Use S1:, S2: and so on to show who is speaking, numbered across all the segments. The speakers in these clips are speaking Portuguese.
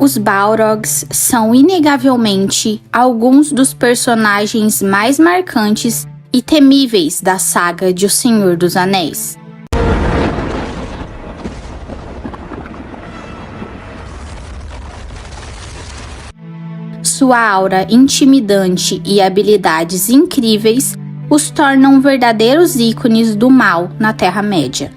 S1: Os Balrogs são inegavelmente alguns dos personagens mais marcantes e temíveis da saga de O Senhor dos Anéis. Sua aura intimidante e habilidades incríveis os tornam verdadeiros ícones do mal na Terra-média.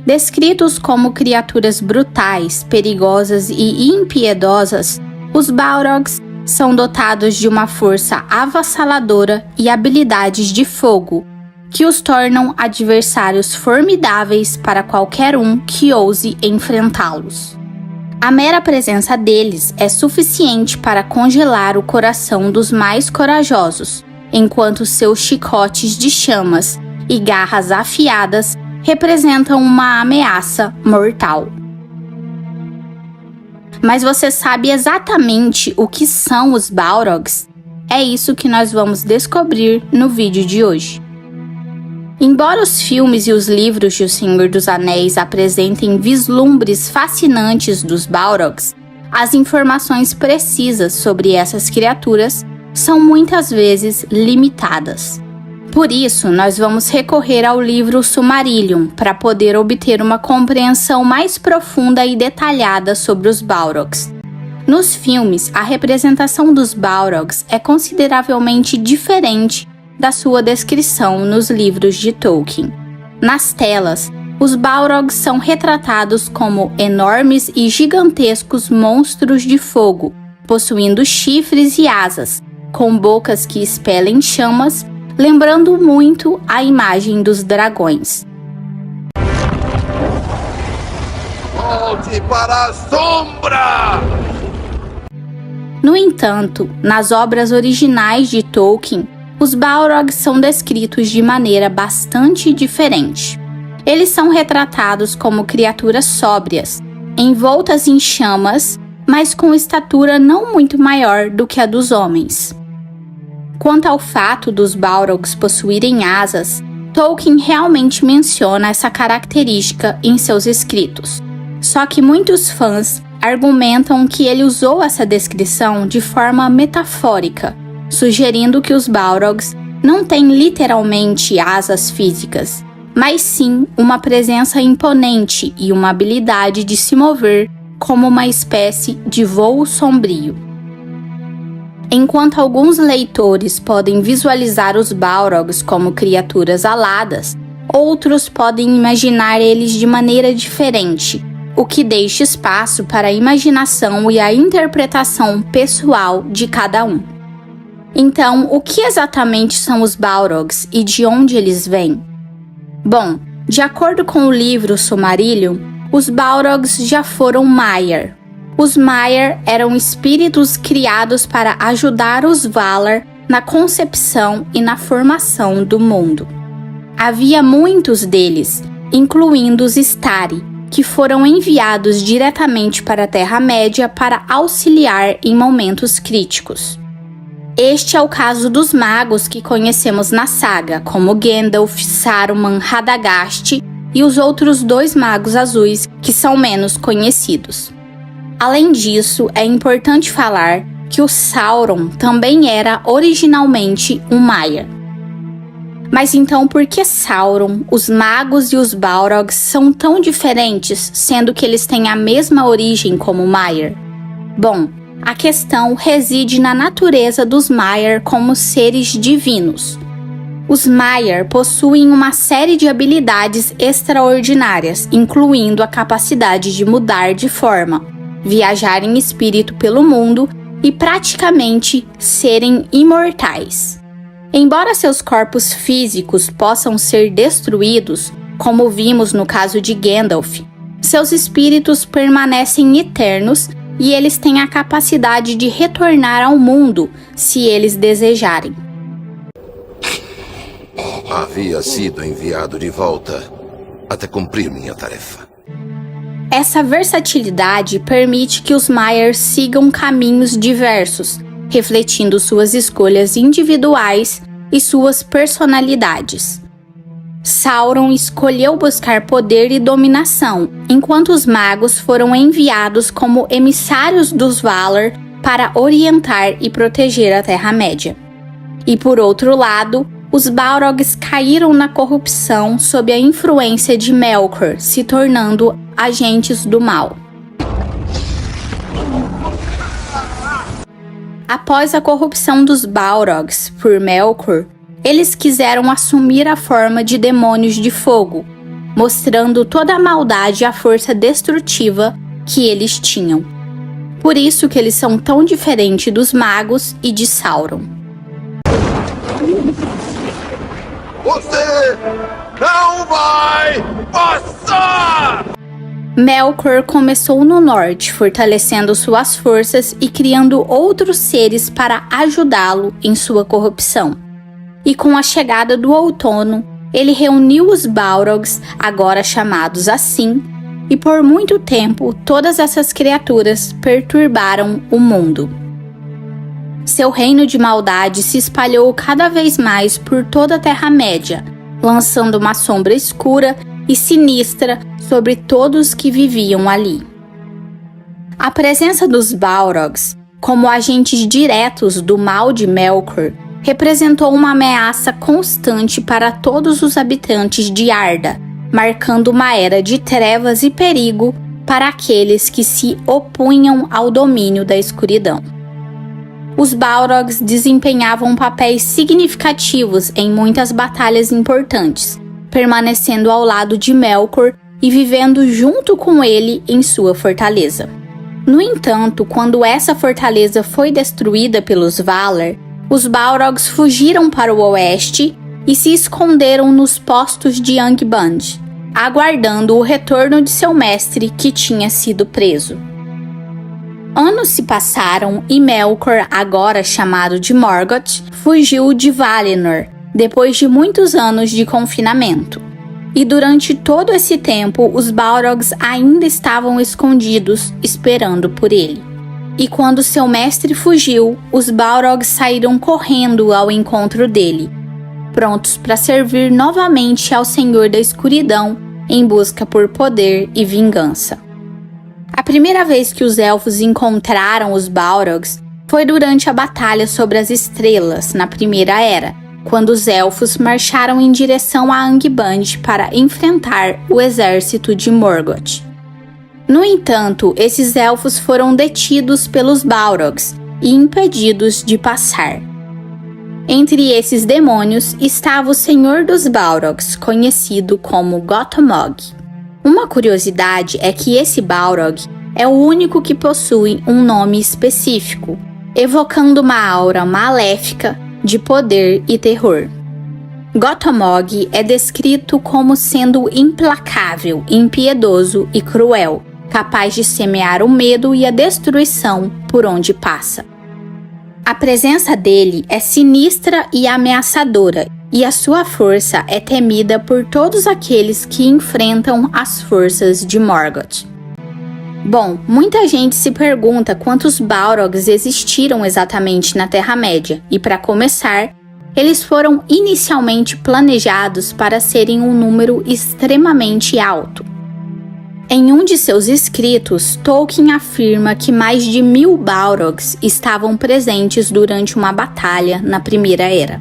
S1: Descritos como criaturas brutais, perigosas e impiedosas, os Balrogs são dotados de uma força avassaladora e habilidades de fogo, que os tornam adversários formidáveis para qualquer um que ouse enfrentá-los. A mera presença deles é suficiente para congelar o coração dos mais corajosos, enquanto seus chicotes de chamas e garras afiadas representam uma ameaça mortal. Mas você sabe exatamente o que são os Balrogs? É isso que nós vamos descobrir no vídeo de hoje. Embora os filmes e os livros de O Senhor dos Anéis apresentem vislumbres fascinantes dos Balrogs, as informações precisas sobre essas criaturas são muitas vezes limitadas. Por isso, nós vamos recorrer ao livro Silmarillion para poder obter uma compreensão mais profunda e detalhada sobre os Balrogs. Nos filmes, a representação dos Balrogs é consideravelmente diferente da sua descrição nos livros de Tolkien. Nas telas, os Balrogs são retratados como enormes e gigantescos monstros de fogo, possuindo chifres e asas, com bocas que expelem chamas, lembrando muito a imagem dos dragões.
S2: Volte para a sombra!
S1: No entanto, nas obras originais de Tolkien, os Balrogs são descritos de maneira bastante diferente. Eles são retratados como criaturas sóbrias, envoltas em chamas, mas com estatura não muito maior do que a dos homens. Quanto ao fato dos Balrogs possuírem asas, Tolkien realmente menciona essa característica em seus escritos. Só que muitos fãs argumentam que ele usou essa descrição de forma metafórica, sugerindo que os Balrogs não têm literalmente asas físicas, mas sim uma presença imponente e uma habilidade de se mover como uma espécie de voo sombrio. Enquanto alguns leitores podem visualizar os Balrogs como criaturas aladas, outros podem imaginar eles de maneira diferente, o que deixa espaço para a imaginação e a interpretação pessoal de cada um. Então, o que exatamente são os Balrogs e de onde eles vêm? Bom, de acordo com o livro Silmarillion, os Balrogs já foram Maiar. Os Maiar eram espíritos criados para ajudar os Valar na concepção e na formação do mundo. Havia muitos deles, incluindo os Istari, que foram enviados diretamente para a Terra-média para auxiliar em momentos críticos. Este é o caso dos magos que conhecemos na saga, como Gandalf, Saruman, Radagast e os outros 2 magos azuis que são menos conhecidos. Além disso, é importante falar que o Sauron também era originalmente um Maiar. Mas então por que Sauron, os magos e os Balrogs são tão diferentes, sendo que eles têm a mesma origem como Maiar? Bom, a questão reside na natureza dos Maiar como seres divinos. Os Maiar possuem uma série de habilidades extraordinárias, incluindo a capacidade de mudar de forma, viajar em espírito pelo mundo e praticamente serem imortais. Embora seus corpos físicos possam ser destruídos, como vimos no caso de Gandalf, seus espíritos permanecem eternos e eles têm a capacidade de retornar ao mundo se eles desejarem.
S2: Havia sido enviado de volta até cumprir minha tarefa.
S1: Essa versatilidade permite que os Maiar sigam caminhos diversos, refletindo suas escolhas individuais e suas personalidades. Sauron escolheu buscar poder e dominação, enquanto os magos foram enviados como emissários dos Valar para orientar e proteger a Terra-média. E por outro lado, os Balrogs caíram na corrupção sob a influência de Melkor, se tornando agentes do mal. Após a corrupção dos Balrogs por Melkor, eles quiseram assumir a forma de demônios de fogo, mostrando toda a maldade e a força destrutiva que eles tinham. Por isso que eles são tão diferentes dos magos e de Sauron.
S2: Você não vai passar!
S1: Melkor começou no norte, fortalecendo suas forças e criando outros seres para ajudá-lo em sua corrupção. E com a chegada do outono, ele reuniu os Balrogs, agora chamados assim, e por muito tempo todas essas criaturas perturbaram o mundo. Seu reino de maldade se espalhou cada vez mais por toda a Terra-média, lançando uma sombra escura e sinistra sobre todos que viviam ali. A presença dos Balrogs, como agentes diretos do mal de Melkor, representou uma ameaça constante para todos os habitantes de Arda, marcando uma era de trevas e perigo para aqueles que se opunham ao domínio da escuridão. Os Balrogs desempenhavam papéis significativos em muitas batalhas importantes, permanecendo ao lado de Melkor e vivendo junto com ele em sua fortaleza. No entanto, quando essa fortaleza foi destruída pelos Valar, os Balrogs fugiram para o oeste e se esconderam nos postos de Angband, aguardando o retorno de seu mestre que tinha sido preso. Anos se passaram e Melkor, agora chamado de Morgoth, fugiu de Valinor, depois de muitos anos de confinamento. E durante todo esse tempo, os Balrogs ainda estavam escondidos, esperando por ele. E quando seu mestre fugiu, os Balrogs saíram correndo ao encontro dele, prontos para servir novamente ao Senhor da Escuridão em busca por poder e vingança. A primeira vez que os elfos encontraram os Balrogs foi durante a Batalha sobre as Estrelas, na Primeira Era, quando os elfos marcharam em direção a Angband para enfrentar o exército de Morgoth. No entanto, esses elfos foram detidos pelos Balrogs e impedidos de passar. Entre esses demônios estava o Senhor dos Balrogs, conhecido como Gothmog. Uma curiosidade é que esse Balrog é o único que possui um nome específico, evocando uma aura maléfica de poder e terror. Gothmog é descrito como sendo implacável, impiedoso e cruel, capaz de semear o medo e a destruição por onde passa. A presença dele é sinistra e ameaçadora, e a sua força é temida por todos aqueles que enfrentam as forças de Morgoth. Bom, muita gente se pergunta quantos Balrogs existiram exatamente na Terra-média, e para começar, eles foram inicialmente planejados para serem um número extremamente alto. Em um de seus escritos, Tolkien afirma que mais de 1000 Balrogs estavam presentes durante uma batalha na Primeira Era.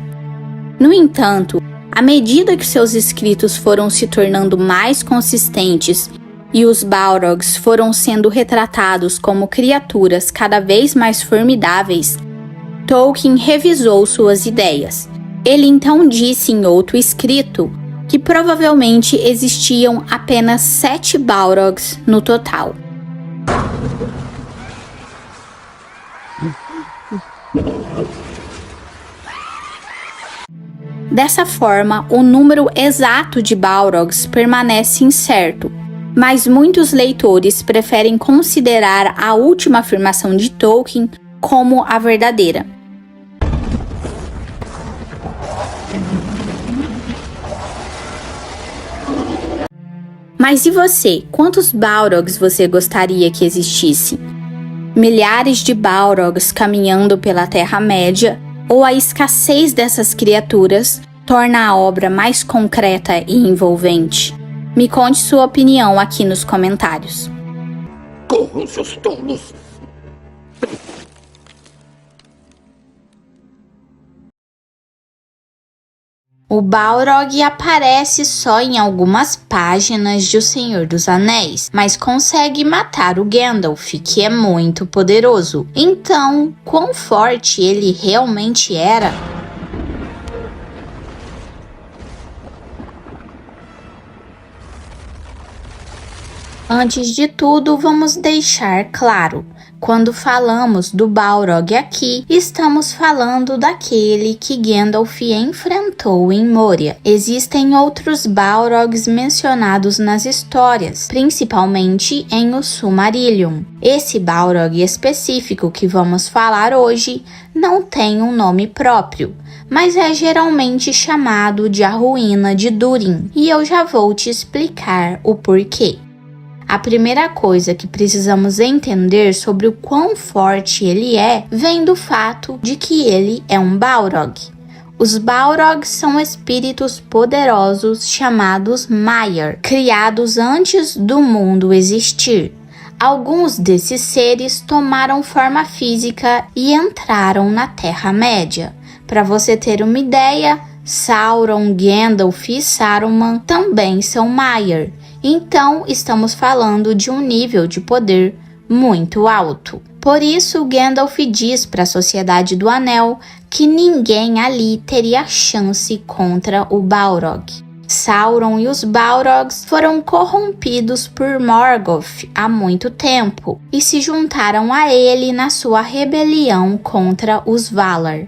S1: No entanto, à medida que seus escritos foram se tornando mais consistentes e os Balrogs foram sendo retratados como criaturas cada vez mais formidáveis, Tolkien revisou suas ideias. Ele então disse em outro escrito que provavelmente existiam apenas 7 Balrogs no total. Dessa forma, o número exato de Balrogs permanece incerto, mas muitos leitores preferem considerar a última afirmação de Tolkien como a verdadeira. Mas e você? Quantos Balrogs você gostaria que existisse? Milhares de Balrogs caminhando pela Terra-média ou a escassez dessas criaturas torna a obra mais concreta e envolvente? Me conte sua opinião aqui nos comentários.
S3: Corram, seus tolos!
S1: O Balrog aparece só em algumas páginas de O Senhor dos Anéis, mas consegue matar o Gandalf, que é muito poderoso. Então, quão forte ele realmente era? Antes de tudo, vamos deixar claro. Quando falamos do Balrog aqui, estamos falando daquele que Gandalf enfrentou em Moria. Existem outros Balrogs mencionados nas histórias, principalmente em O Silmarillion. Esse Balrog específico que vamos falar hoje não tem um nome próprio, mas é geralmente chamado de a Ruína de Durin, e eu já vou te explicar o porquê. A primeira coisa que precisamos entender sobre o quão forte ele é vem do fato de que ele é um Balrog. Os Balrogs são espíritos poderosos chamados Maiar, criados antes do mundo existir. Alguns desses seres tomaram forma física e entraram na Terra-média. Para você ter uma ideia, Sauron, Gandalf e Saruman também são Maiar. Então, estamos falando de um nível de poder muito alto. Por isso, Gandalf diz para a Sociedade do Anel que ninguém ali teria chance contra o Balrog. Sauron e os Balrogs foram corrompidos por Morgoth há muito tempo e se juntaram a ele na sua rebelião contra os Valar.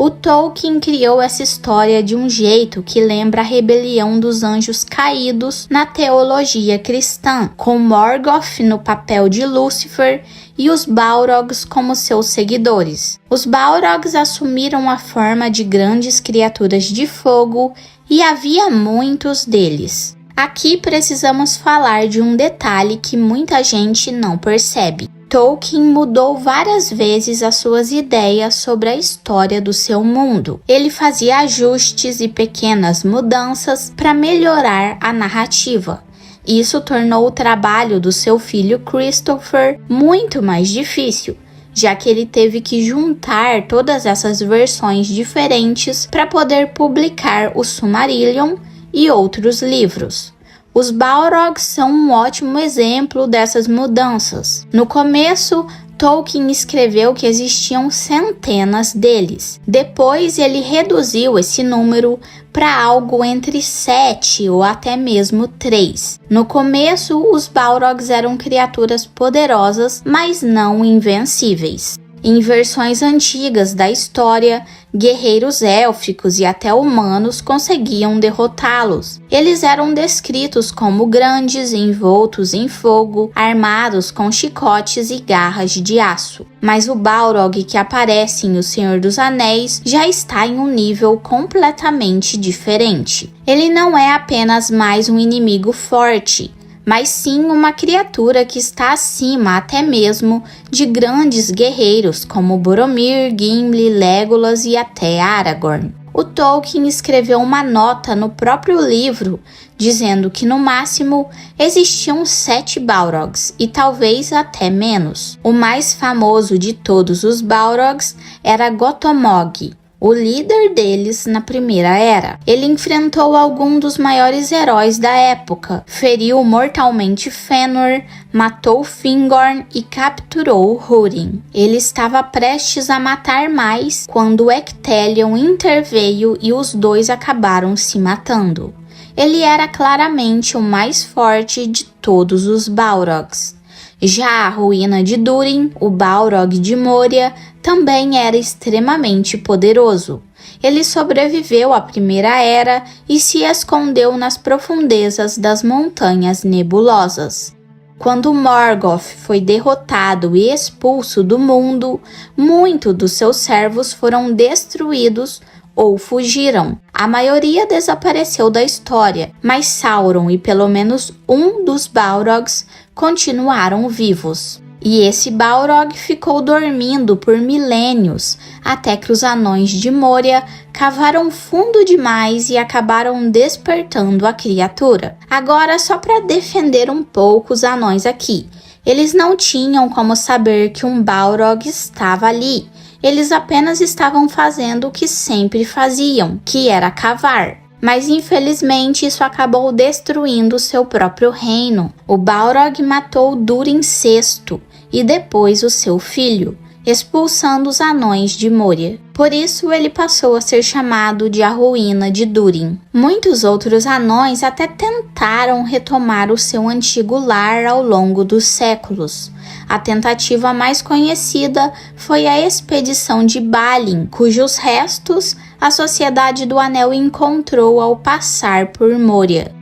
S1: O Tolkien criou essa história de um jeito que lembra a rebelião dos anjos caídos na teologia cristã, com Morgoth no papel de Lúcifer e os Balrogs como seus seguidores. Os Balrogs assumiram a forma de grandes criaturas de fogo e havia muitos deles. Aqui precisamos falar de um detalhe que muita gente não percebe. Tolkien mudou várias vezes as suas ideias sobre a história do seu mundo. Ele fazia ajustes e pequenas mudanças para melhorar a narrativa. Isso tornou o trabalho do seu filho Christopher muito mais difícil, já que ele teve que juntar todas essas versões diferentes para poder publicar o Silmarillion e outros livros. Os Balrogs são um ótimo exemplo dessas mudanças. No começo, Tolkien escreveu que existiam centenas deles. Depois, ele reduziu esse número para algo entre 7 ou até mesmo 3. No começo, os Balrogs eram criaturas poderosas, mas não invencíveis. Em versões antigas da história, guerreiros élficos e até humanos conseguiam derrotá-los. Eles eram descritos como grandes, envoltos em fogo, armados com chicotes e garras de aço. Mas o Balrog que aparece em O Senhor dos Anéis já está em um nível completamente diferente. Ele não é apenas mais um inimigo forte, mas sim uma criatura que está acima até mesmo de grandes guerreiros como Boromir, Gimli, Legolas e até Aragorn. O Tolkien escreveu uma nota no próprio livro dizendo que no máximo existiam 7 Balrogs e talvez até menos. O mais famoso de todos os Balrogs era Gotomog, o líder deles na Primeira Era. Ele enfrentou algum dos maiores heróis da época, feriu mortalmente Fëanor, matou Fingorn e capturou Húrin. Ele estava prestes a matar mais quando Ectelion interveio e os dois acabaram se matando. Ele era claramente o mais forte de todos os Balrogs. Já a Ruína de Durin, o Balrog de Moria, também era extremamente poderoso. Ele sobreviveu à Primeira Era e se escondeu nas profundezas das Montanhas Nebulosas. Quando Morgoth foi derrotado e expulso do mundo, muitos dos seus servos foram destruídos ou fugiram. A maioria desapareceu da história, mas Sauron e pelo menos um dos Balrogs continuaram vivos. E esse Balrog ficou dormindo por milênios, até que os anões de Moria cavaram fundo demais e acabaram despertando a criatura. Agora, só para defender um pouco os anões aqui, eles não tinham como saber que um Balrog estava ali. Eles apenas estavam fazendo o que sempre faziam, que era cavar. Mas infelizmente isso acabou destruindo seu próprio reino. O Balrog matou Durin VI e depois o seu filho, expulsando os anões de Moria. Por isso ele passou a ser chamado de a Ruína de Durin. Muitos outros anões até tentaram retomar o seu antigo lar ao longo dos séculos. A tentativa mais conhecida foi a expedição de Balin, cujos restos a Sociedade do Anel encontrou ao passar por Moria.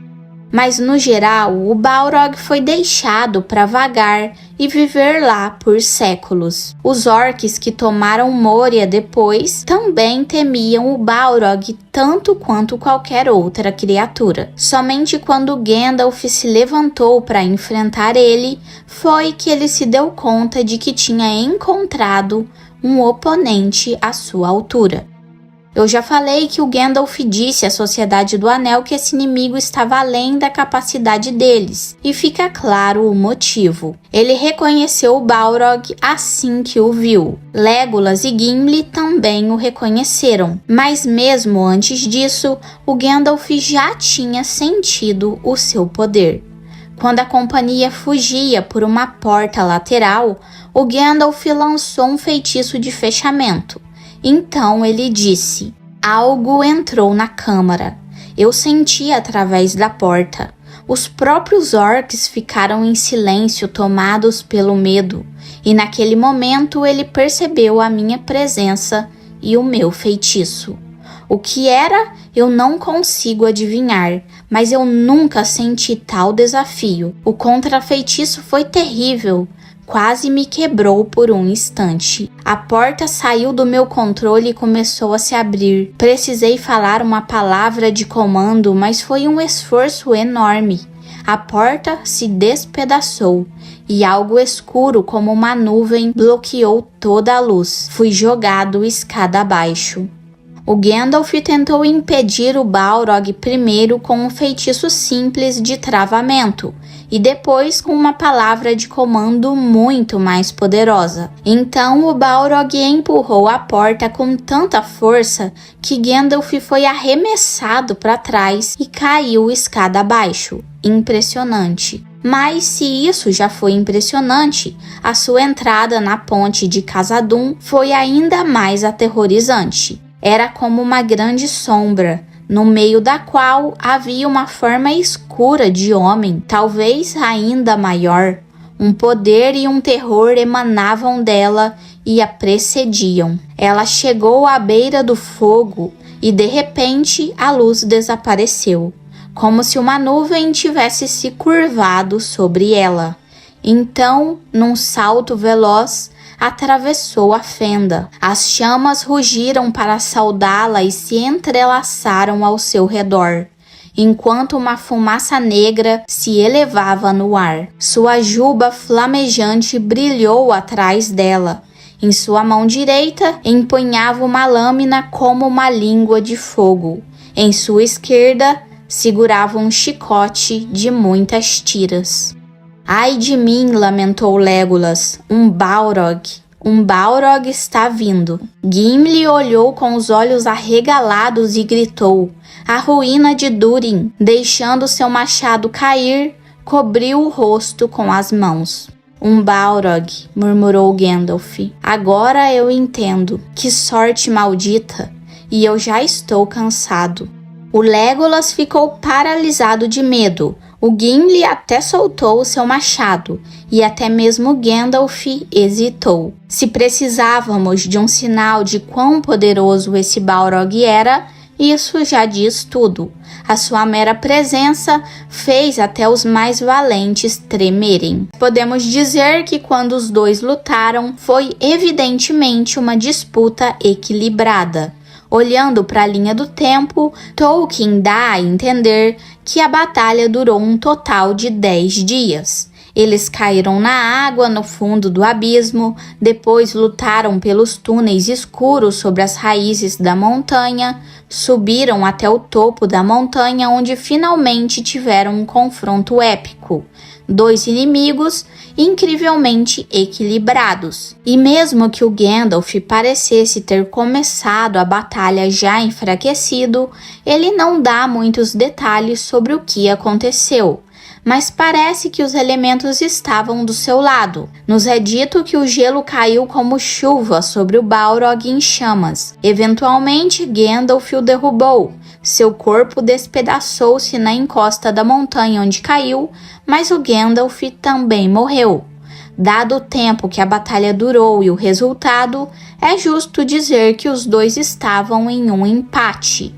S1: Mas no geral, o Balrog foi deixado para vagar e viver lá por séculos. Os orcs que tomaram Moria depois também temiam o Balrog tanto quanto qualquer outra criatura. Somente quando Gandalf se levantou para enfrentar ele, foi que ele se deu conta de que tinha encontrado um oponente à sua altura. Eu já falei que o Gandalf disse à Sociedade do Anel que esse inimigo estava além da capacidade deles, e fica claro o motivo. Ele reconheceu o Balrog assim que o viu. Legolas e Gimli também o reconheceram, mas mesmo antes disso, o Gandalf já tinha sentido o seu poder. Quando a companhia fugia por uma porta lateral, o Gandalf lançou um feitiço de fechamento. Então ele disse: algo entrou na câmara. Eu senti através da porta. Os próprios orcs ficaram em silêncio, tomados pelo medo, e naquele momento ele percebeu a minha presença e o meu feitiço. O que era, eu não consigo adivinhar, mas eu nunca senti tal desafio. O contrafeitiço foi terrível. Quase me quebrou por um instante. A porta saiu do meu controle e começou a se abrir. Precisei falar uma palavra de comando, mas foi um esforço enorme. A porta se despedaçou e algo escuro como uma nuvem bloqueou toda a luz. Fui jogado escada abaixo. O Gandalf tentou impedir o Balrog primeiro com um feitiço simples de travamento e depois com uma palavra de comando muito mais poderosa. Então o Balrog empurrou a porta com tanta força que Gandalf foi arremessado para trás e caiu escada abaixo. Impressionante. Mas se isso já foi impressionante, a sua entrada na ponte de Khazad-dûm foi ainda mais aterrorizante. Era como uma grande sombra, no meio da qual havia uma forma escura de homem, talvez ainda maior. Um poder e um terror emanavam dela e a precediam. Ela chegou à beira do fogo e de repente a luz desapareceu, como se uma nuvem tivesse se curvado sobre ela. Então, num salto veloz, atravessou a fenda. As chamas rugiram para saudá-la e se entrelaçaram ao seu redor, enquanto uma fumaça negra se elevava no ar. Sua juba flamejante brilhou atrás dela. Em sua mão direita, empunhava uma lâmina como uma língua de fogo. Em sua esquerda, segurava um chicote de muitas tiras. Ai de mim, lamentou Legolas, um Balrog está vindo. Gimli olhou com os olhos arregalados e gritou: a ruína de Durin. Deixando seu machado cair, cobriu o rosto com as mãos. Um Balrog, murmurou Gandalf. Agora eu entendo. Que sorte maldita! E eu já estou cansado. O Legolas ficou paralisado de medo. O Gimli até soltou o seu machado, e até mesmo Gandalf hesitou. Se precisávamos de um sinal de quão poderoso esse Balrog era, isso já diz tudo. A sua mera presença fez até os mais valentes tremerem. Podemos dizer que quando os dois lutaram, foi evidentemente uma disputa equilibrada. Olhando para a linha do tempo, Tolkien dá a entender que a batalha durou um total de 10 dias. Eles caíram na água no fundo do abismo, depois lutaram pelos túneis escuros sobre as raízes da montanha, subiram até o topo da montanha, onde finalmente tiveram um confronto épico. 2 inimigos incrivelmente equilibrados. E mesmo que o Gandalf parecesse ter começado a batalha já enfraquecido, ele não dá muitos detalhes sobre o que aconteceu. Mas parece que os elementos estavam do seu lado. Nos é dito que o gelo caiu como chuva sobre o Balrog em chamas. Eventualmente, Gandalf o derrubou. Seu corpo despedaçou-se na encosta da montanha onde caiu, mas o Gandalf também morreu. Dado o tempo que a batalha durou e o resultado, é justo dizer que os dois estavam em um empate.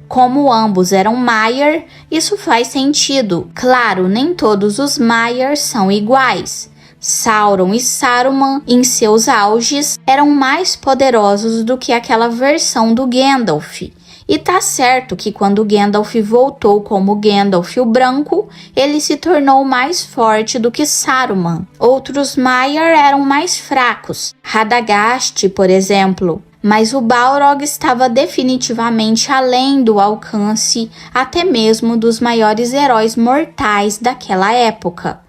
S1: Como ambos eram Maiar, isso faz sentido. Claro, nem todos os Maiar são iguais. Sauron e Saruman, em seus auges, eram mais poderosos do que aquela versão do Gandalf. E tá certo que quando Gandalf voltou como Gandalf o Branco, ele se tornou mais forte do que Saruman. Outros Maiar eram mais fracos, Radagast, por exemplo. Mas o Balrog estava definitivamente além do alcance até mesmo dos maiores heróis mortais daquela época.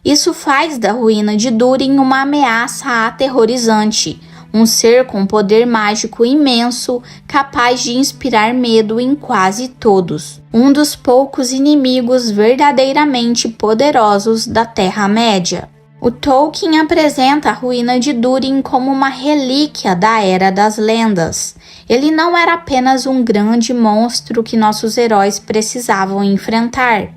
S1: Isso faz da ruína de Durin uma ameaça aterrorizante, um ser com poder mágico imenso, capaz de inspirar medo em quase todos. Um dos poucos inimigos verdadeiramente poderosos da Terra-média. O Tolkien apresenta a ruína de Durin como uma relíquia da Era das Lendas. Ele não era apenas um grande monstro que nossos heróis precisavam enfrentar.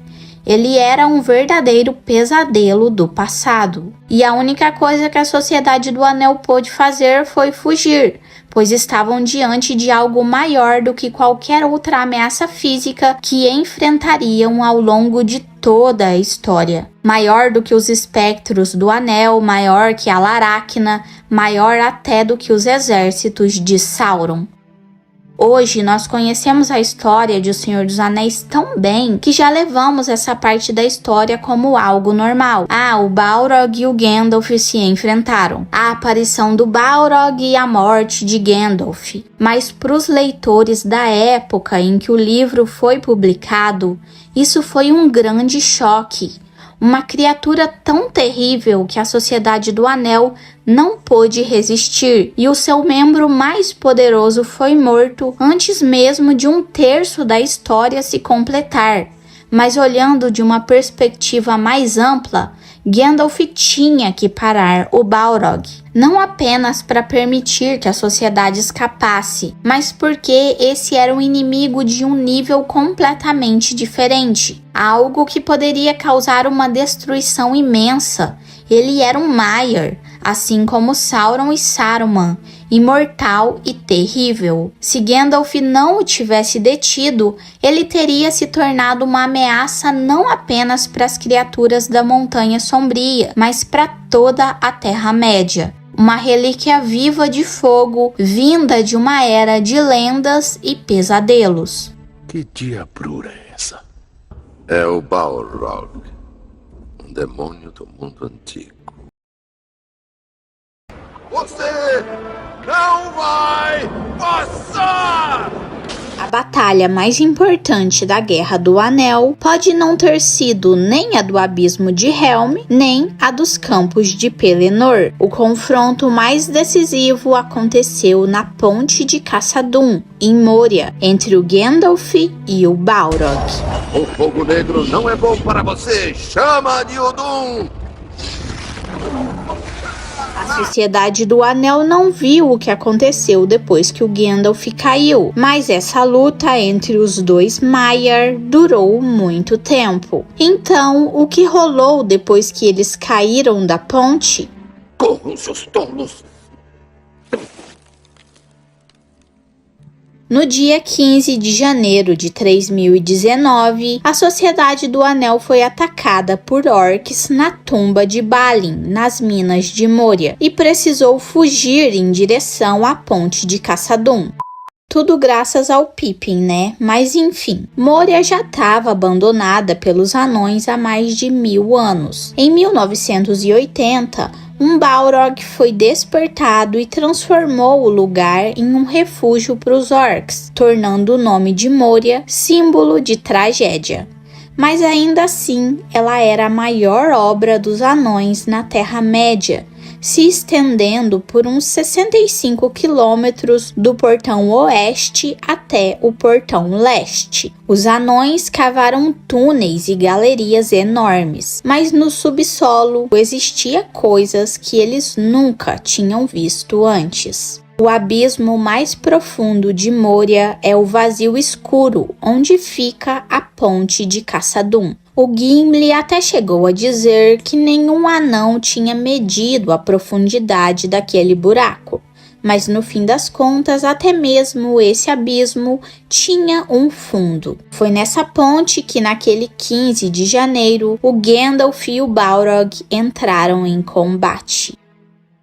S1: Ele era um verdadeiro pesadelo do passado. E a única coisa que a Sociedade do Anel pôde fazer foi fugir, pois estavam diante de algo maior do que qualquer outra ameaça física que enfrentariam ao longo de toda a história. Maior do que os espectros do Anel, maior que a Laracna, maior até do que os exércitos de Sauron. Hoje nós conhecemos a história de O Senhor dos Anéis tão bem que já levamos essa parte da história como algo normal. O Balrog e o Gandalf se enfrentaram. A aparição do Balrog e a morte de Gandalf. Mas para os leitores da época em que o livro foi publicado, isso foi um grande choque. Uma criatura tão terrível que a Sociedade do Anel não pôde resistir, e o seu membro mais poderoso foi morto antes mesmo de 1/3 da história se completar. Mas olhando de uma perspectiva mais ampla, Gandalf tinha que parar o Balrog. Não apenas para permitir que a sociedade escapasse, mas porque esse era um inimigo de um nível completamente diferente. Algo que poderia causar uma destruição imensa. Ele era um Maiar, assim como Sauron e Saruman, imortal e terrível. Se Gandalf não o tivesse detido, ele teria se tornado uma ameaça não apenas para as criaturas da Montanha Sombria, mas para toda a Terra-média. Uma relíquia viva de fogo, vinda de uma era de lendas e pesadelos.
S3: Que diabrura é essa?
S2: É o Balrog, um demônio do mundo antigo.
S3: Você não vai passar!
S1: A batalha mais importante da Guerra do Anel pode não ter sido nem a do Abismo de Helm, nem a dos Campos de Pelennor. O confronto mais decisivo aconteceu na Ponte de Caçadum, em Moria, entre o Gandalf e o Balrog.
S2: O fogo negro não é bom para você! Chama de Udum!
S1: A Sociedade do Anel não viu o que aconteceu depois que o Gandalf caiu, mas essa luta entre os dois Maiar durou muito tempo. Então, o que rolou depois que eles caíram da ponte?
S3: Corram, seus tolos!
S1: No dia 15 de janeiro de 3019, a Sociedade do Anel foi atacada por orcs na tumba de Balin, nas minas de Moria, e precisou fugir em direção à Ponte de Caçadum. tudo graças ao Pippin, né? Mas enfim, Moria já estava abandonada pelos anões há mais de 1000 anos. Em 1980, um Balrog foi despertado e transformou o lugar em um refúgio para os orcs, tornando o nome de Moria símbolo de tragédia. Mas ainda assim, ela era a maior obra dos anões na Terra-média, se estendendo por uns 65 quilômetros do portão oeste até o portão leste. Os anões cavaram túneis e galerias enormes, mas no subsolo existia coisas que eles nunca tinham visto antes. O abismo mais profundo de Moria é o vazio escuro, onde fica a ponte de Khazad-dûm. O Gimli até chegou a dizer que nenhum anão tinha medido a profundidade daquele buraco, mas no fim das contas até mesmo esse abismo tinha um fundo. Foi nessa ponte que naquele 15 de janeiro o Gandalf e o Balrog entraram em combate.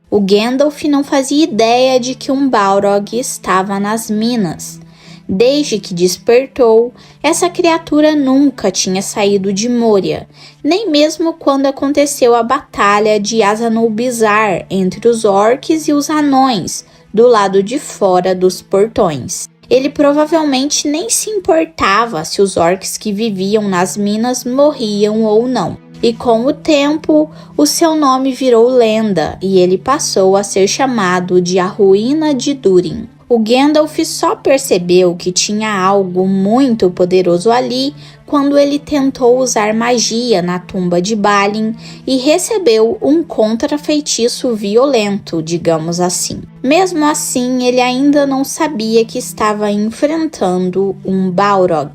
S1: O Gandalf não fazia ideia de que um Balrog estava nas minas. Desde que despertou, essa criatura nunca tinha saído de Moria, nem mesmo quando aconteceu a batalha de Azanul-Bizar entre os orcs e os anões, do lado de fora dos portões. Ele provavelmente nem se importava se os orcs que viviam nas minas morriam ou não. E com o tempo, o seu nome virou lenda e ele passou a ser chamado de A Ruína de Durin. O Gandalf só percebeu que tinha algo muito poderoso ali quando ele tentou usar magia na tumba de Balin e recebeu um contrafeitiço violento, digamos assim. Mesmo assim, ele ainda não sabia que estava enfrentando um Balrog.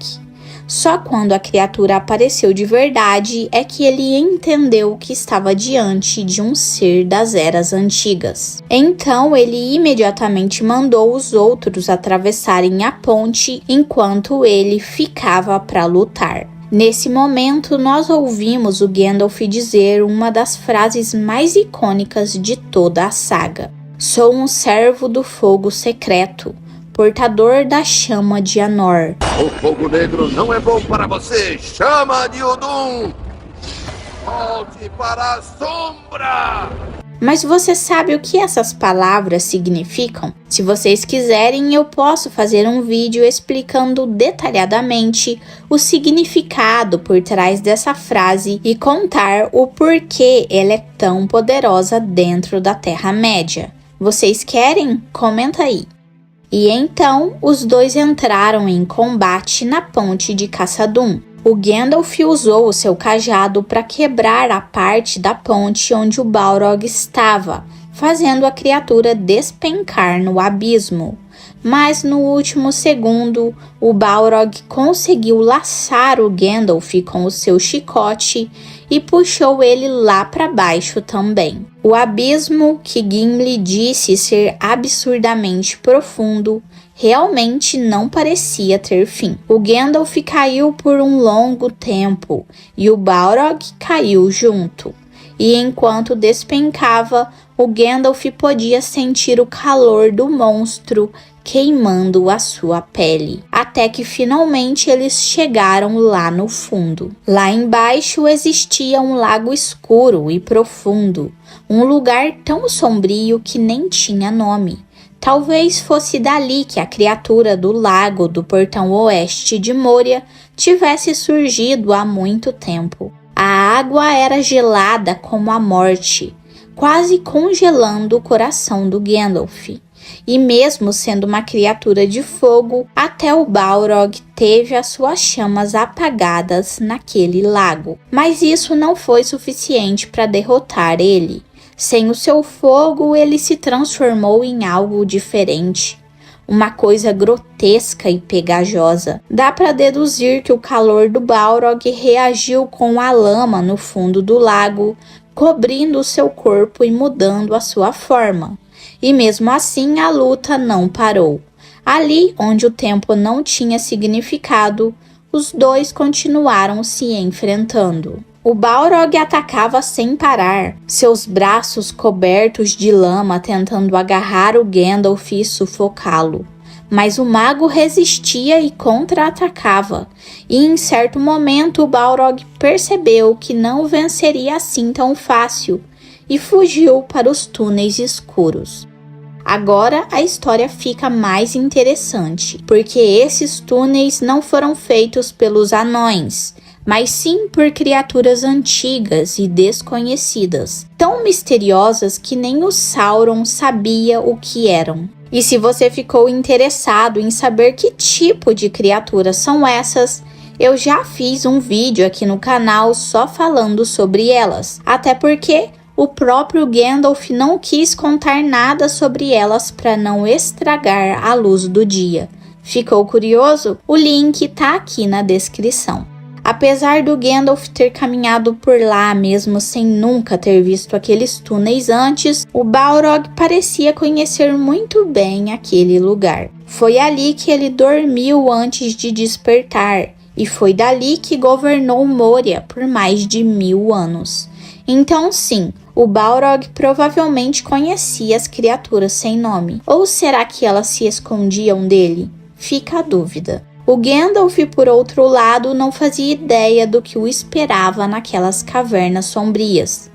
S1: Só quando a criatura apareceu de verdade é que ele entendeu que estava diante de um ser das eras antigas. Então ele imediatamente mandou os outros atravessarem a ponte enquanto ele ficava para lutar. Nesse momento, nós ouvimos o Gandalf dizer uma das frases mais icônicas de toda a saga: "Sou um servo do fogo secreto, portador da chama de Anor."
S3: O fogo negro não é bom para você, chama de Udum! Volte para a sombra!
S1: Mas você sabe o que essas palavras significam? Se vocês quiserem, eu posso fazer um vídeo explicando detalhadamente o significado por trás dessa frase e contar o porquê ela é tão poderosa dentro da Terra-média. Vocês querem? Comenta aí. E então, os dois entraram em combate na ponte de Khazad-dûm. O Gandalf usou o seu cajado para quebrar a parte da ponte onde o Balrog estava, fazendo a criatura despencar no abismo. Mas no último segundo, o Balrog conseguiu laçar o Gandalf com o seu chicote e puxou ele lá para baixo também. O abismo, que Gimli disse ser absurdamente profundo, realmente não parecia ter fim. O Gandalf caiu por um longo tempo e o Balrog caiu junto. E enquanto despencava, o Gandalf podia sentir o calor do monstro queimando a sua pele, até que finalmente eles chegaram lá no fundo. Lá embaixo existia um lago escuro e profundo, um lugar tão sombrio que nem tinha nome. Talvez fosse dali que a criatura do lago do portão oeste de Moria tivesse surgido há muito tempo. A água era gelada como a morte, quase congelando o coração do Gandalf. E mesmo sendo uma criatura de fogo, até o Balrog teve as suas chamas apagadas naquele lago. Mas isso não foi suficiente para derrotar ele. Sem o seu fogo, ele se transformou em algo diferente. Uma coisa grotesca e pegajosa. Dá para deduzir que o calor do Balrog reagiu com a lama no fundo do lago, cobrindo o seu corpo e mudando a sua forma. E mesmo assim a luta não parou. Ali onde o tempo não tinha significado, os dois continuaram se enfrentando. O Balrog atacava sem parar, seus braços cobertos de lama tentando agarrar o Gandalf e sufocá-lo. mas o mago resistia e contra-atacava, e em certo momento o Balrog percebeu que não venceria assim tão fácil e fugiu para os túneis escuros. Agora a história fica mais interessante, porque esses túneis não foram feitos pelos anões, mas sim por criaturas antigas e desconhecidas, tão misteriosas que nem o Sauron sabia o que eram. E se você ficou interessado em saber que tipo de criaturas são essas, eu já fiz um vídeo aqui no canal só falando sobre elas, até porque o próprio Gandalf não quis contar nada sobre elas para não estragar a luz do dia. Ficou curioso? O link tá aqui na descrição. Apesar do Gandalf ter caminhado por lá mesmo sem nunca ter visto aqueles túneis antes, o Balrog parecia conhecer muito bem aquele lugar. Foi ali que ele dormiu antes de despertar, e foi dali que governou Moria por mais de 1000 anos. Então sim, o Balrog provavelmente conhecia as criaturas sem nome. Ou será que elas se escondiam dele? Fica a dúvida. O Gandalf, por outro lado, não fazia ideia do que o esperava naquelas cavernas sombrias.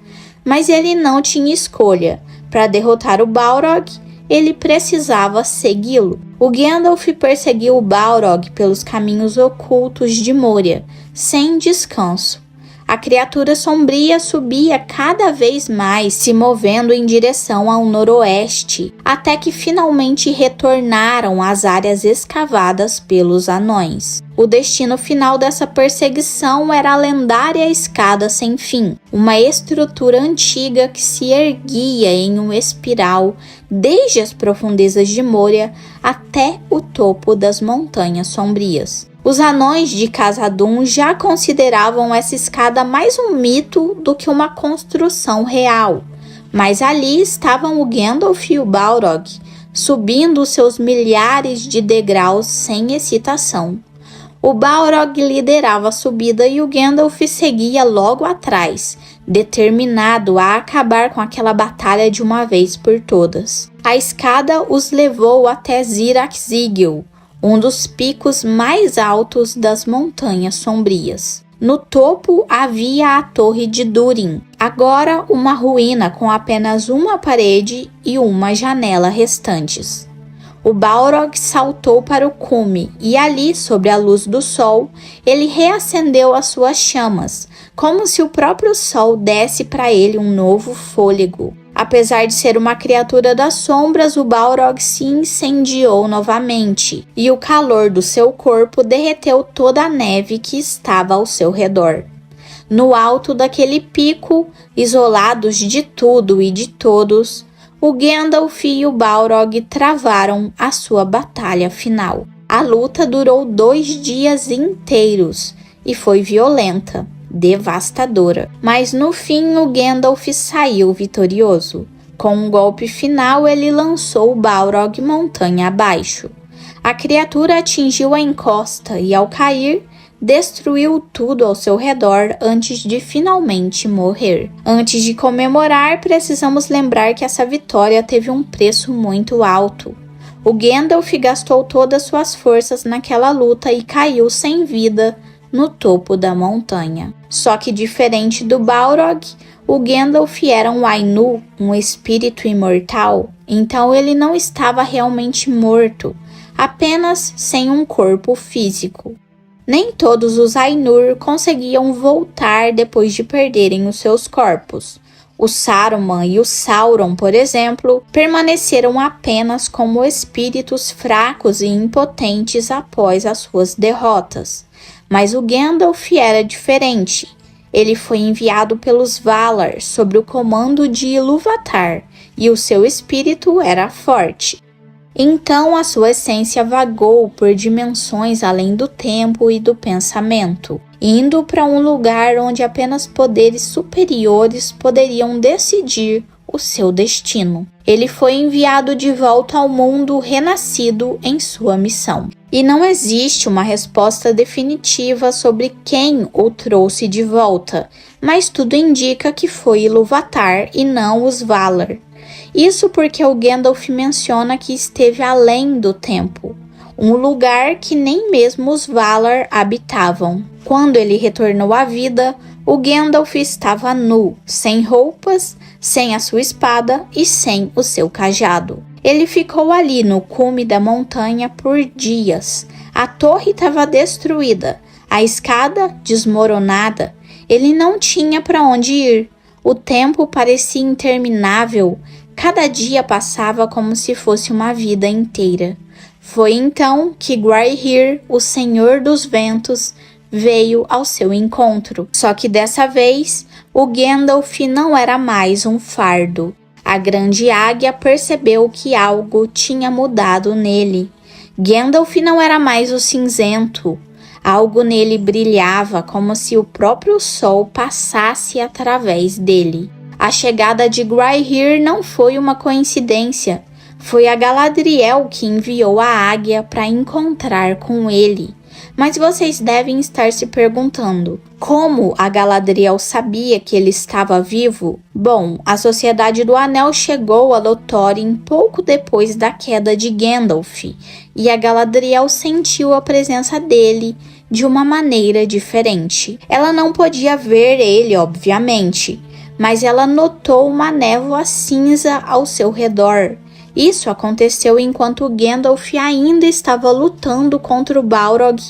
S1: Mas ele não tinha escolha. Para derrotar o Balrog, ele precisava segui-lo. O Gandalf perseguiu o Balrog pelos caminhos ocultos de Moria, sem descanso. A criatura sombria subia cada vez mais, se movendo em direção ao noroeste, até que finalmente retornaram às áreas escavadas pelos anões. O destino final dessa perseguição era a lendária Escada Sem Fim, uma estrutura antiga que se erguia em uma espiral desde as profundezas de Moria até o topo das Montanhas Sombrias. Os anões de Khazad-dûm já consideravam essa escada mais um mito do que uma construção real, mas ali estavam o Gandalf e o Balrog, subindo seus milhares de degraus sem excitação. O Balrog liderava a subida e o Gandalf seguia logo atrás, determinado a acabar com aquela batalha de uma vez por todas. A escada os levou até Zirak-Sigil, um dos picos mais altos das Montanhas Sombrias. No topo havia a Torre de Durin, agora uma ruína com apenas uma parede e uma janela restantes. O Balrog saltou para o cume e ali, sob a luz do sol, ele reacendeu as suas chamas, como se o próprio sol desse para ele um novo fôlego. Apesar de ser uma criatura das sombras, o Balrog se incendiou novamente, e o calor do seu corpo derreteu toda a neve que estava ao seu redor. No alto daquele pico, isolados de tudo e de todos, o Gandalf e o Balrog travaram a sua batalha final. A luta durou 2 dias inteiros e foi violenta, devastadora. Mas no fim o Gandalf saiu vitorioso. Com um golpe final ele lançou o Balrog montanha abaixo. A criatura atingiu a encosta e ao cair, destruiu tudo ao seu redor antes de finalmente morrer. Antes de comemorar, precisamos lembrar que essa vitória teve um preço muito alto. O Gandalf gastou todas suas forças naquela luta e caiu sem vida no topo da montanha. Só que diferente do Balrog, o Gandalf era um Ainur, um espírito imortal, então ele não estava realmente morto, apenas sem um corpo físico. Nem todos os Ainur conseguiam voltar depois de perderem os seus corpos. O Saruman e o Sauron, por exemplo, permaneceram apenas como espíritos fracos e impotentes após as suas derrotas. Mas o Gandalf era diferente. Ele foi enviado pelos Valar sob o comando de Ilúvatar, e o seu espírito era forte. Então a sua essência vagou por dimensões além do tempo e do pensamento, indo para um lugar onde apenas poderes superiores poderiam decidir o seu destino. Ele foi enviado de volta ao mundo renascido em sua missão. E não existe uma resposta definitiva sobre quem o trouxe de volta, mas tudo indica que foi Ilúvatar e não os Valar. Isso porque o Gandalf menciona que esteve além do tempo, um lugar que nem mesmo os Valar habitavam. Quando ele retornou à vida, o Gandalf estava nu, sem roupas, sem a sua espada e sem o seu cajado. Ele ficou ali no cume da montanha por dias. A torre estava destruída, a escada desmoronada. Ele não tinha para onde ir. O tempo parecia interminável. Cada dia passava como se fosse uma vida inteira. Foi então que Gwaihir, o Senhor dos Ventos, veio ao seu encontro. Só que dessa vez, o Gandalf não era mais um fardo. A grande águia percebeu que algo tinha mudado nele. Gandalf não era mais o cinzento. Algo nele brilhava como se o próprio sol passasse através dele. A chegada de Gwaihir não foi uma coincidência. Foi a Galadriel que enviou a águia para encontrar com ele. Mas vocês devem estar se perguntando, como a Galadriel sabia que ele estava vivo? Bom, a Sociedade do Anel chegou a Lothlórien pouco depois da queda de Gandalf, e a Galadriel sentiu a presença dele de uma maneira diferente. Ela não podia ver ele, obviamente, mas ela notou uma névoa cinza ao seu redor. Isso aconteceu enquanto Gandalf ainda estava lutando contra o Balrog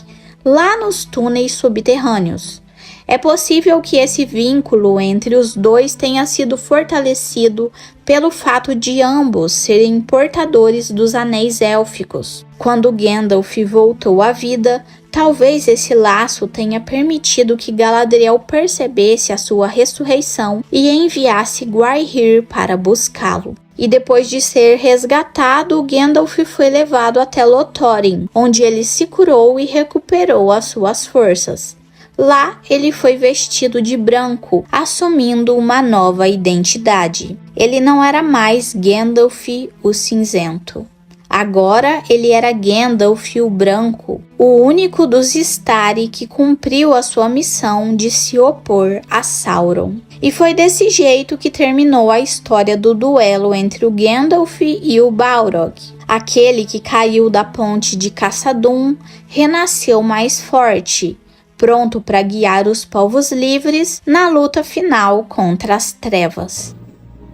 S1: lá nos túneis subterrâneos. É possível que esse vínculo entre os dois tenha sido fortalecido pelo fato de ambos serem portadores dos anéis élficos. Quando Gandalf voltou à vida, talvez esse laço tenha permitido que Galadriel percebesse a sua ressurreição e enviasse Gwaihir para buscá-lo. E depois de ser resgatado, Gandalf foi levado até Lothlórien, onde ele se curou e recuperou as suas forças. Lá, ele foi vestido de branco, assumindo uma nova identidade. Ele não era mais Gandalf o Cinzento. Agora ele era Gandalf o Branco, o único dos Istari que cumpriu a sua missão de se opor a Sauron. E foi desse jeito que terminou a história do duelo entre o Gandalf e o Balrog. Aquele que caiu da ponte de Khazad-dûm renasceu mais forte, pronto para guiar os povos livres na luta final contra as trevas.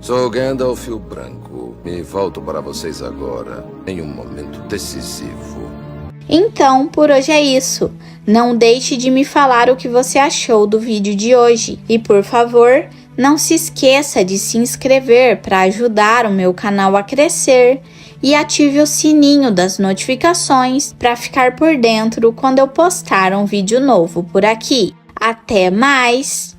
S2: Sou Gandalf o Branco e volto para vocês agora, em um momento decisivo.
S1: Então, por hoje é isso. Não deixe de me falar o que você achou do vídeo de hoje. E, por favor, não se esqueça de se inscrever para ajudar o meu canal a crescer e ative o sininho das notificações para ficar por dentro quando eu postar um vídeo novo por aqui. Até mais!